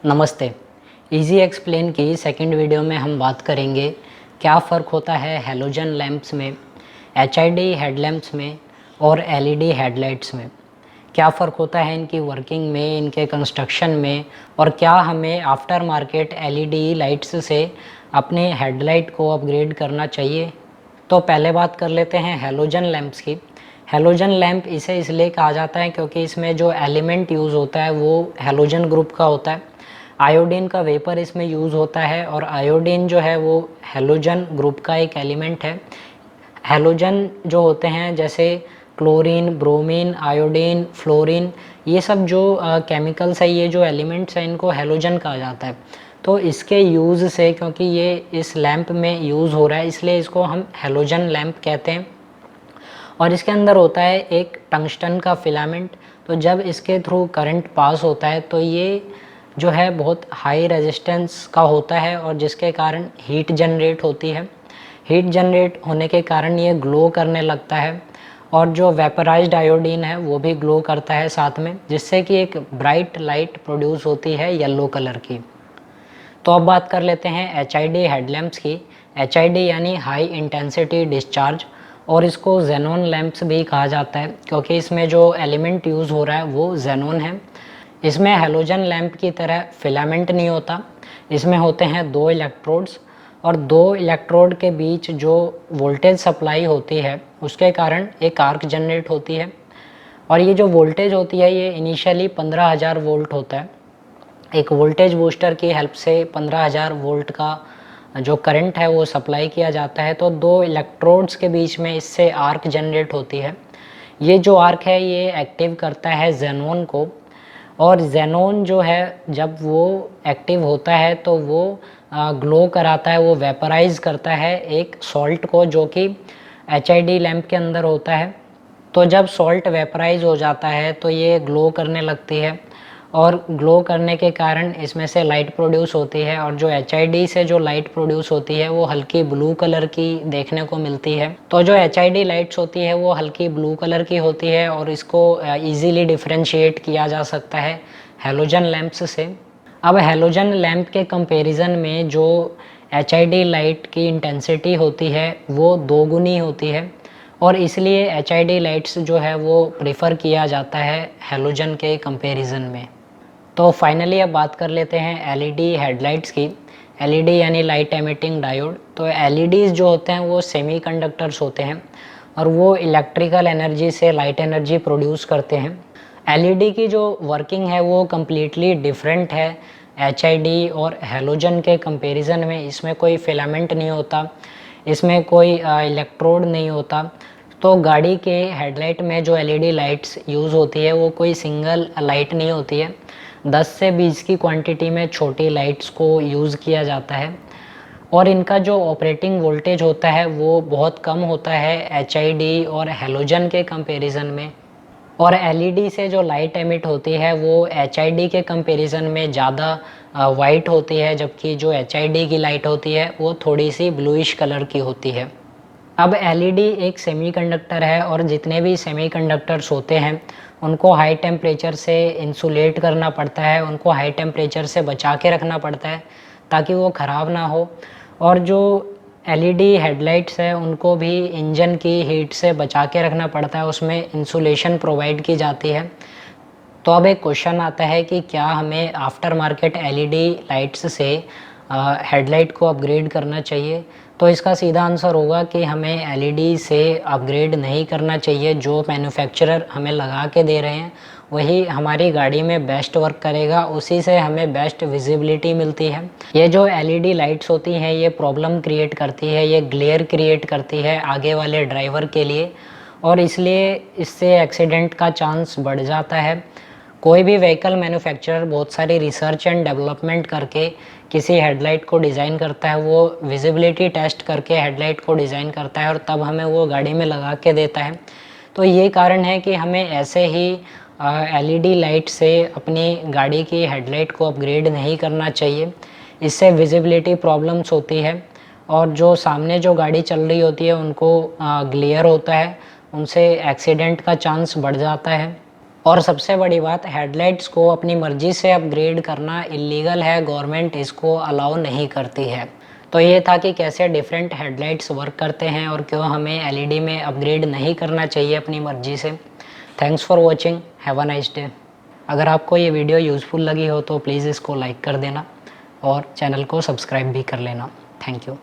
नमस्ते। Easy explain की second video में हम बात करेंगे क्या फ़र्क होता है हैलोजन लैंप्स में, एचआईडी हेडलैम्प्स में और एलईडी हेडलाइट्स में। क्या फ़र्क होता है इनकी वर्किंग में, इनके कंस्ट्रक्शन में, और क्या हमें आफ्टर मार्केट एलईडी लाइट्स से अपने हेडलाइट को अपग्रेड करना चाहिए। तो पहले बात कर लेते हैं हैलोजन लैंप्स की। हैलोजन लैंप इसे इसलिए कहा जाता है क्योंकि इसमें जो एलिमेंट यूज़ होता है वो हैलोजन ग्रुप का होता है। आयोडीन का वेपर इसमें यूज़ होता है और आयोडीन जो है वो हैलोजन ग्रुप का एक एलिमेंट है। हैलोजन जो होते हैं जैसे क्लोरीन, ब्रोमीन, आयोडीन, फ्लोरीन, ये सब जो केमिकल्स है, ये जो एलिमेंट्स हैं, इनको हैलोजन कहा जाता है। तो इसके यूज़ से, क्योंकि ये इस लैंप में यूज़ हो रहा है, इसलिए इसको हम हैलोजन लैंप कहते हैं। और इसके अंदर होता है एक टंगस्टन का फिलामेंट। तो जब इसके थ्रू करंट पास होता है तो ये जो है बहुत हाई रेजिस्टेंस का होता है और जिसके कारण हीट जनरेट होती है। हीट जनरेट होने के कारण ये ग्लो करने लगता है और जो वेपराइज्ड आयोडीन है वो भी ग्लो करता है साथ में, जिससे कि एक ब्राइट लाइट प्रोड्यूस होती है येलो कलर की। तो अब बात कर लेते हैं एचआईडी हेडलैम्प्स की। एचआईडी यानी हाई इंटेंसिटी डिस्चार्ज, और इसको जेनॉन लैंप्स भी कहा जाता है क्योंकि इसमें जो एलिमेंट यूज़ हो रहा है वो जेनॉन है। इसमें हैलोजन लैंप की तरह फिलामेंट नहीं होता। इसमें होते हैं दो इलेक्ट्रोड्स, और दो इलेक्ट्रोड के बीच जो वोल्टेज सप्लाई होती है उसके कारण एक आर्क जनरेट होती है। और ये जो वोल्टेज होती है ये इनिशियली 15,000 वोल्ट होता है। एक वोल्टेज बूस्टर की हेल्प से 15,000 वोल्ट का जो करंट है वो सप्लाई किया जाता है। तो दो इलेक्ट्रोड्स के बीच में इससे आर्क जनरेट होती है। ये जो आर्क है ये एक्टिव करता है जेनॉन को, और जेनॉन जो है जब वो एक्टिव होता है तो वो ग्लो कराता है, वो वेपराइज करता है एक सॉल्ट को जो कि एचआईडी लैंप के अंदर होता है। तो जब सॉल्ट वेपराइज हो जाता है तो ये ग्लो करने लगती है, और ग्लो करने के कारण इसमें से लाइट प्रोड्यूस होती है। और जो एचआईडी से जो लाइट प्रोड्यूस होती है वो हल्की ब्लू कलर की देखने को मिलती है। तो जो एचआईडी लाइट्स होती है वो हल्की ब्लू कलर की होती है और इसको इजीली डिफरेंशिएट किया जा सकता है हैलोजन लैंप्स से। अब हैलोजन लैंप के कंपैरिजन में जो एचआईडी लाइट की इंटेंसिटी होती है वो दोगुनी होती है, और इसलिए एचआईडी लाइट्स जो है वो प्रेफर किया जाता है हैलोजन के कंपैरिजन में। तो फाइनली अब बात कर लेते हैं एलईडी हेडलाइट्स की। एलईडी यानी लाइट एमिटिंग डायोड। तो एलईडीज़ जो होते हैं वो सेमीकंडक्टर्स होते हैं और वो इलेक्ट्रिकल एनर्जी से लाइट एनर्जी प्रोड्यूस करते हैं। एलईडी की जो वर्किंग है वो कम्प्लीटली डिफरेंट है एचआईडी और हैलोजन के कंपैरिजन में। इसमें कोई फिलामेंट नहीं होता, इसमें कोई इलेक्ट्रोड नहीं होता। तो गाड़ी के हेडलाइट में जो एलईडी लाइट्स यूज़ होती है वो कोई सिंगल लाइट नहीं होती है। 10 से 20 की क्वांटिटी में छोटी लाइट्स को यूज़ किया जाता है, और इनका जो ऑपरेटिंग वोल्टेज होता है वो बहुत कम होता है एचआईडी और हैलोजन के कंपैरिजन में। और एलईडी से जो लाइट एमिट होती है वो एचआईडी के कंपैरिजन में ज़्यादा वाइट होती है, जबकि जो एचआईडी की लाइट होती है वो थोड़ी सी ब्लूइश कलर की होती है। अब एलईडी एक सेमीकंडक्टर है, और जितने भी सेमीकंडक्टर्स होते हैं उनको हाई टेम्परेचर से इंसुलेट करना पड़ता है, उनको हाई टेम्परेचर से बचा के रखना पड़ता है ताकि वो ख़राब ना हो। और जो एलईडी हेडलाइट्स है उनको भी इंजन की हीट से बचा के रखना पड़ता है, उसमें इंसुलेशन प्रोवाइड की जाती है। तो अब एक क्वेश्चन आता है कि क्या हमें आफ्टर मार्केट एलईडी लाइट्स से हेडलाइट को अपग्रेड करना चाहिए। तो इसका सीधा आंसर होगा कि हमें एलईडी से अपग्रेड नहीं करना चाहिए। जो मैन्युफैक्चरर हमें लगा के दे रहे हैं वही हमारी गाड़ी में बेस्ट वर्क करेगा, उसी से हमें बेस्ट विजिबिलिटी मिलती है। ये जो एलईडी लाइट्स होती हैं ये प्रॉब्लम क्रिएट करती है, ये ग्लेयर क्रिएट करती है आगे वाले ड्राइवर के लिए, और इसलिए इससे एक्सीडेंट का चांस बढ़ जाता है। कोई भी व्हीकल मैन्युफैक्चरर बहुत सारी रिसर्च एंड डेवलपमेंट करके किसी हेडलाइट को डिज़ाइन करता है, वो विजिबिलिटी टेस्ट करके हेडलाइट को डिज़ाइन करता है और तब हमें वो गाड़ी में लगा के देता है। तो ये कारण है कि हमें ऐसे ही एलईडी लाइट से अपनी गाड़ी की हेडलाइट को अपग्रेड नहीं करना चाहिए। इससे विजिबिलिटी प्रॉब्लम्स होती है, और जो सामने जो गाड़ी चल रही होती है उनको ग्लेयर होता है, उनसे एक्सीडेंट का चांस बढ़ जाता है। और सबसे बड़ी बात, हेडलाइट्स को अपनी मर्जी से अपग्रेड करना इलीगल है, गवर्नमेंट इसको अलाउ नहीं करती है। तो ये था कि कैसे डिफरेंट हेडलाइट्स वर्क करते हैं और क्यों हमें एलईडी में अपग्रेड नहीं करना चाहिए अपनी मर्जी से। Thanks for watching, have a nice day. अगर आपको ये वीडियो यूज़फुल लगी हो तो प्लीज़ इसको लाइक कर देना और चैनल को सब्सक्राइब भी कर लेना। Thank you.